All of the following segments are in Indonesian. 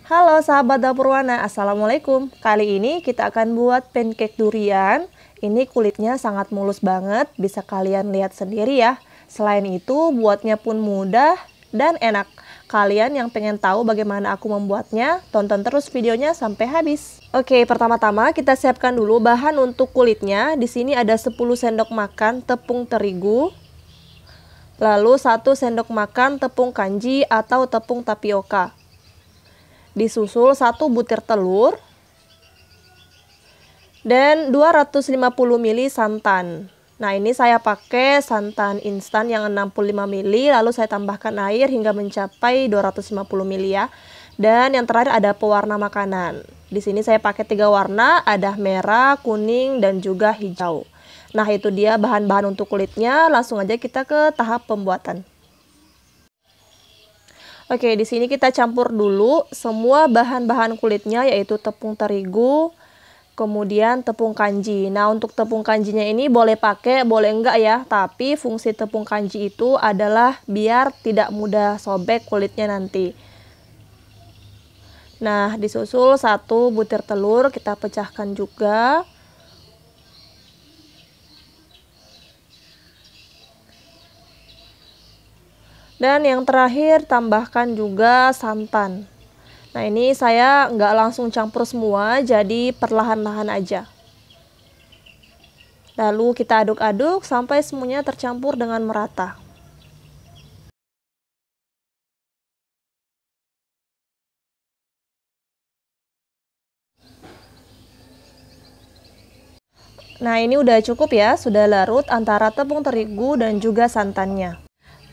Halo sahabat dapur Wana, Assalamualaikum. Kali ini kita akan buat pancake durian. Ini kulitnya sangat mulus banget, bisa kalian lihat sendiri ya. Selain itu, buatnya pun mudah dan enak. Kalian yang pengen tahu bagaimana aku membuatnya, tonton terus videonya sampai habis. Oke, pertama-tama kita siapkan dulu bahan untuk kulitnya. Di sini ada 10 sendok makan tepung terigu. Lalu 1 sendok makan tepung kanji atau tepung tapioka. Disusul 1 butir telur dan 250 ml santan. Nah, ini saya pakai santan instan yang 65 ml, lalu saya tambahkan air hingga mencapai 250 ml ya. Dan yang terakhir ada pewarna makanan. Di sini saya pakai 3 warna, ada merah, kuning, dan juga hijau. Nah, itu dia bahan-bahan untuk kulitnya. Langsung aja kita ke tahap pembuatan. Oke, di sini kita campur dulu semua bahan-bahan kulitnya, yaitu tepung terigu, kemudian tepung kanji. Nah, untuk tepung kanjinya ini boleh pakai, boleh enggak ya. Tapi fungsi tepung kanji itu adalah biar tidak mudah sobek kulitnya nanti. Nah, disusul 1 butir telur, kita pecahkan juga. Dan yang terakhir tambahkan juga santan. Nah, ini saya nggak langsung campur semua, jadi perlahan-lahan aja. Lalu kita aduk-aduk sampai semuanya tercampur dengan merata. Nah, ini udah cukup ya, sudah larut antara tepung terigu dan juga santannya.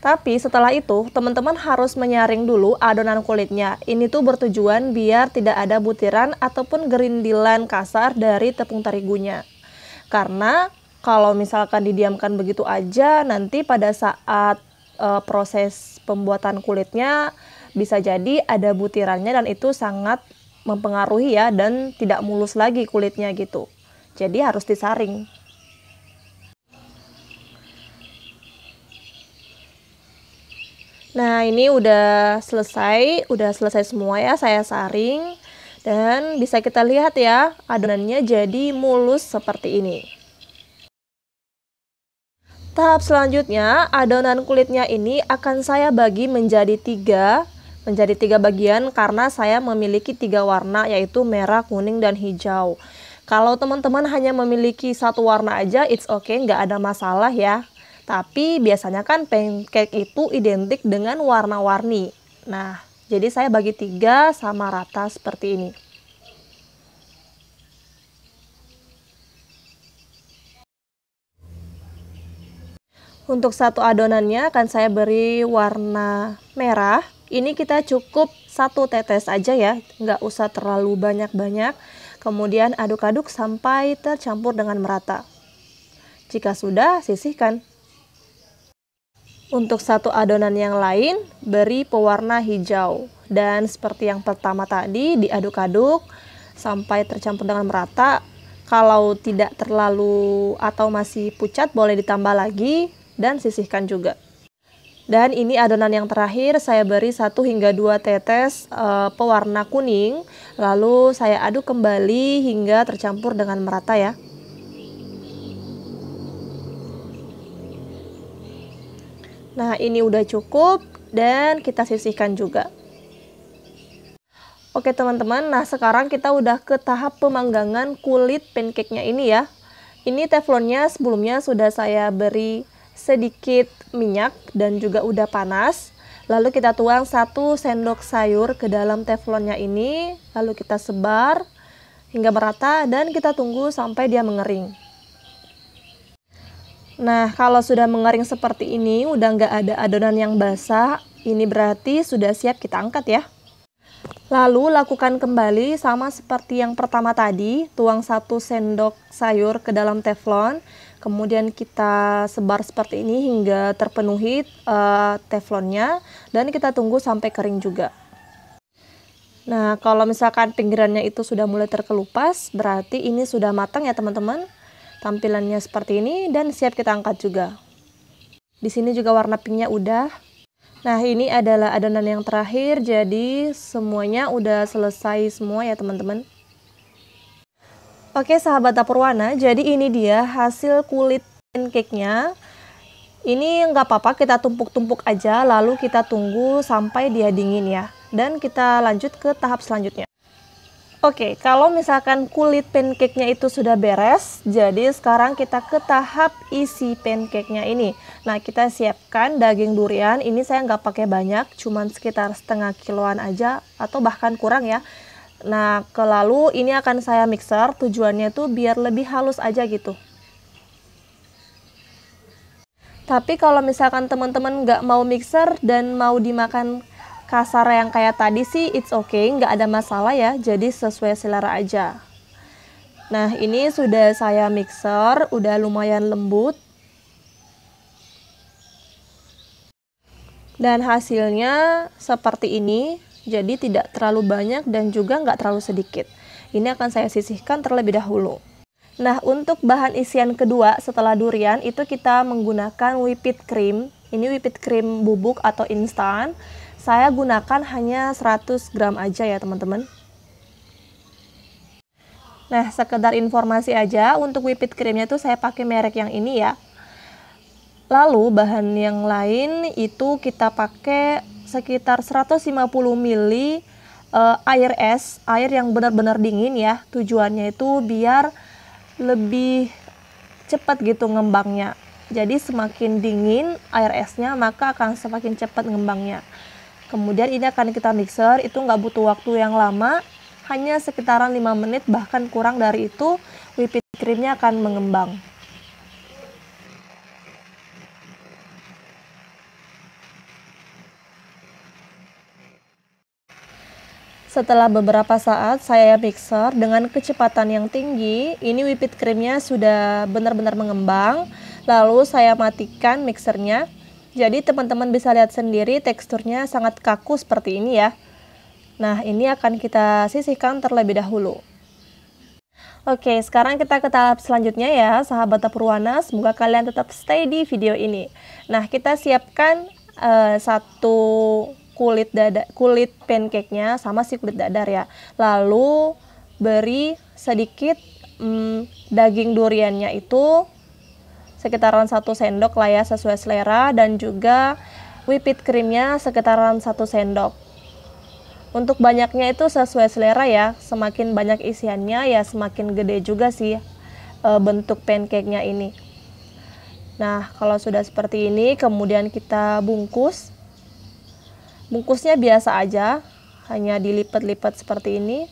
Tapi setelah itu, teman-teman harus menyaring dulu adonan kulitnya. Ini tuh bertujuan biar tidak ada butiran ataupun gerindilan kasar dari tepung terigunya. Karena kalau misalkan didiamkan begitu aja, nanti pada saat proses pembuatan kulitnya bisa jadi ada butirannya dan itu sangat mempengaruhi ya, dan tidak mulus lagi kulitnya gitu. Jadi harus disaring. Nah, ini udah selesai semua ya, saya saring. Dan bisa kita lihat ya, adonannya jadi mulus seperti ini. Tahap selanjutnya, adonan kulitnya ini akan saya bagi menjadi tiga bagian karena saya memiliki 3 warna, yaitu merah, kuning, dan hijau. Kalau teman-teman hanya memiliki 1 warna aja, it's okay, nggak ada masalah ya. Tapi biasanya kan pancake itu identik dengan warna-warni. Nah, jadi saya bagi 3 sama rata seperti ini. Untuk 1 adonannya akan saya beri warna merah. Ini kita cukup 1 tetes aja ya, nggak usah terlalu banyak-banyak. Kemudian aduk-aduk sampai tercampur dengan merata. Jika sudah, sisihkan. Untuk 1 adonan yang lain, beri pewarna hijau. Dan seperti yang pertama tadi, diaduk-aduk sampai tercampur dengan merata. Kalau tidak terlalu atau masih pucat, boleh ditambah lagi dan sisihkan juga. Dan ini adonan yang terakhir, saya beri 1 hingga 2 tetes pewarna kuning. Lalu saya aduk kembali hingga tercampur dengan merata ya. Nah, ini udah cukup dan kita sisihkan juga. Oke teman-teman, nah sekarang kita udah ke tahap pemanggangan kulit pancake-nya ini ya. Ini teflonnya sebelumnya sudah saya beri sedikit minyak dan juga udah panas. Lalu kita tuang 1 sendok sayur ke dalam teflonnya ini. Lalu kita sebar hingga merata dan kita tunggu sampai dia mengering. Nah, kalau sudah mengering seperti ini, udah nggak ada adonan yang basah, ini berarti sudah siap kita angkat ya. Lalu lakukan kembali sama seperti yang pertama tadi, tuang 1 sendok sayur ke dalam teflon, kemudian kita sebar seperti ini hingga terpenuhi teflonnya, dan kita tunggu sampai kering juga. Nah, kalau misalkan pinggirannya itu sudah mulai terkelupas, berarti ini sudah matang ya teman-teman. Tampilannya seperti ini dan siap kita angkat juga. Di sini juga warna pinknya udah. Nah, ini adalah adonan yang terakhir, jadi semuanya udah selesai semua ya teman-teman. Oke sahabat dapur warna, jadi ini dia hasil kulit pancake-nya. Ini nggak apa-apa, kita tumpuk-tumpuk aja, lalu kita tunggu sampai dia dingin ya. Dan kita lanjut ke tahap selanjutnya. Oke, kalau misalkan kulit pancake-nya itu sudah beres, jadi sekarang kita ke tahap isi pancake-nya ini. Nah, kita siapkan daging durian, ini saya nggak pakai banyak, cuman sekitar setengah kiloan aja, atau bahkan kurang ya. Nah, lalu ini akan saya mixer, tujuannya tuh biar lebih halus aja gitu. Tapi kalau misalkan teman-teman nggak mau mixer dan mau dimakan kasar yang kayak tadi sih, it's okay, nggak ada masalah ya, jadi sesuai selera aja. Nah, ini sudah saya mixer, udah lumayan lembut. Dan hasilnya seperti ini, jadi tidak terlalu banyak dan juga nggak terlalu sedikit. Ini akan saya sisihkan terlebih dahulu. Nah, untuk bahan isian kedua setelah durian, itu kita menggunakan whipped cream. Ini whipped cream bubuk atau instan. Saya gunakan hanya 100 gram aja ya teman-teman. Nah, sekedar informasi aja, untuk whipped creamnya tuh saya pakai merek yang ini ya. Lalu bahan yang lain itu kita pakai sekitar 150 ml air es, air yang benar-benar dingin ya. Tujuannya itu biar lebih cepat gitu ngembangnya. Jadi semakin dingin air esnya, maka akan semakin cepat ngembangnya. Kemudian ini akan kita mixer, itu nggak butuh waktu yang lama, hanya sekitaran 5 menit, bahkan kurang dari itu, whipped creamnya akan mengembang. Setelah beberapa saat saya mixer dengan kecepatan yang tinggi, ini whipped creamnya sudah benar-benar mengembang, lalu saya matikan mixernya. Jadi teman-teman bisa lihat sendiri teksturnya sangat kaku seperti ini ya. Nah, ini akan kita sisihkan terlebih dahulu. Oke, sekarang kita ke tahap selanjutnya ya, sahabat dapur warna. Semoga kalian tetap stay di video ini. Nah, kita siapkan satu kulit pancake-nya sama si kulit dadar ya. Lalu beri sedikit daging duriannya itu sekitaran 1 sendok lah ya, sesuai selera, dan juga whipped creamnya sekitaran 1 sendok. Untuk banyaknya itu sesuai selera ya, semakin banyak isiannya ya semakin gede juga sih bentuk pancake-nya ini. Nah, kalau sudah seperti ini, kemudian kita bungkus. Bungkusnya biasa aja, hanya dilipat-lipat seperti ini.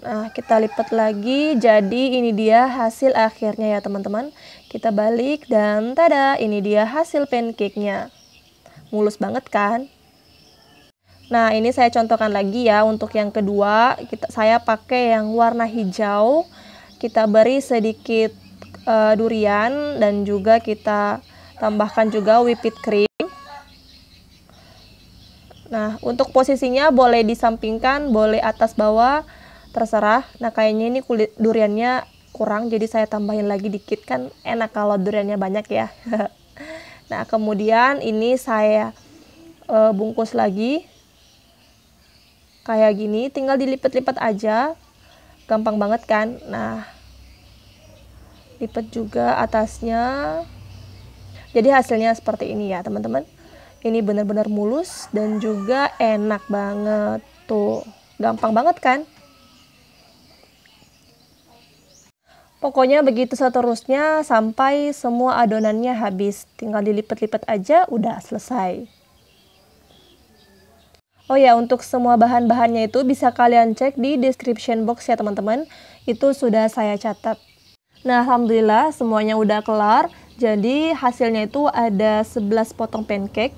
Nah, kita lipat lagi, jadi ini dia hasil akhirnya ya teman-teman. Kita balik dan tada, ini dia hasil pancake-nya. Mulus banget kan? Nah, ini saya contohkan lagi ya, untuk yang kedua, saya pakai yang warna hijau. Kita beri sedikit durian dan juga kita tambahkan juga whipped cream. Nah, untuk posisinya boleh disampingkan, boleh atas bawah, terserah. Nah, kayaknya ini kulit duriannya kurang, jadi saya tambahin lagi dikit, kan enak kalau duriannya banyak ya. Nah, kemudian ini saya bungkus lagi kayak gini, tinggal dilipat-lipat aja, gampang banget kan. Nah, lipat juga atasnya, jadi hasilnya seperti ini ya teman-teman. Ini benar-benar mulus dan juga enak banget tuh, gampang banget kan. Pokoknya begitu seterusnya sampai semua adonannya habis. Tinggal dilipat-lipat aja, udah selesai. Oh ya, untuk semua bahan-bahannya itu bisa kalian cek di description box ya teman-teman. Itu sudah saya catat. Nah, alhamdulillah semuanya udah kelar. Jadi hasilnya itu ada 11 potong pancake.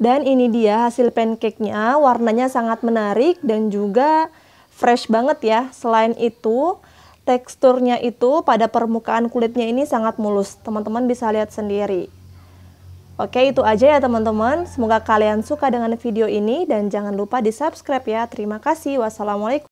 Dan ini dia hasil pancake-nya, warnanya sangat menarik dan juga fresh banget ya. Selain itu, teksturnya itu pada permukaan kulitnya ini sangat mulus. Teman-teman bisa lihat sendiri. Oke, itu aja ya teman-teman. Semoga kalian suka dengan video ini dan jangan lupa di subscribe ya. Terima kasih. Wassalamualaikum.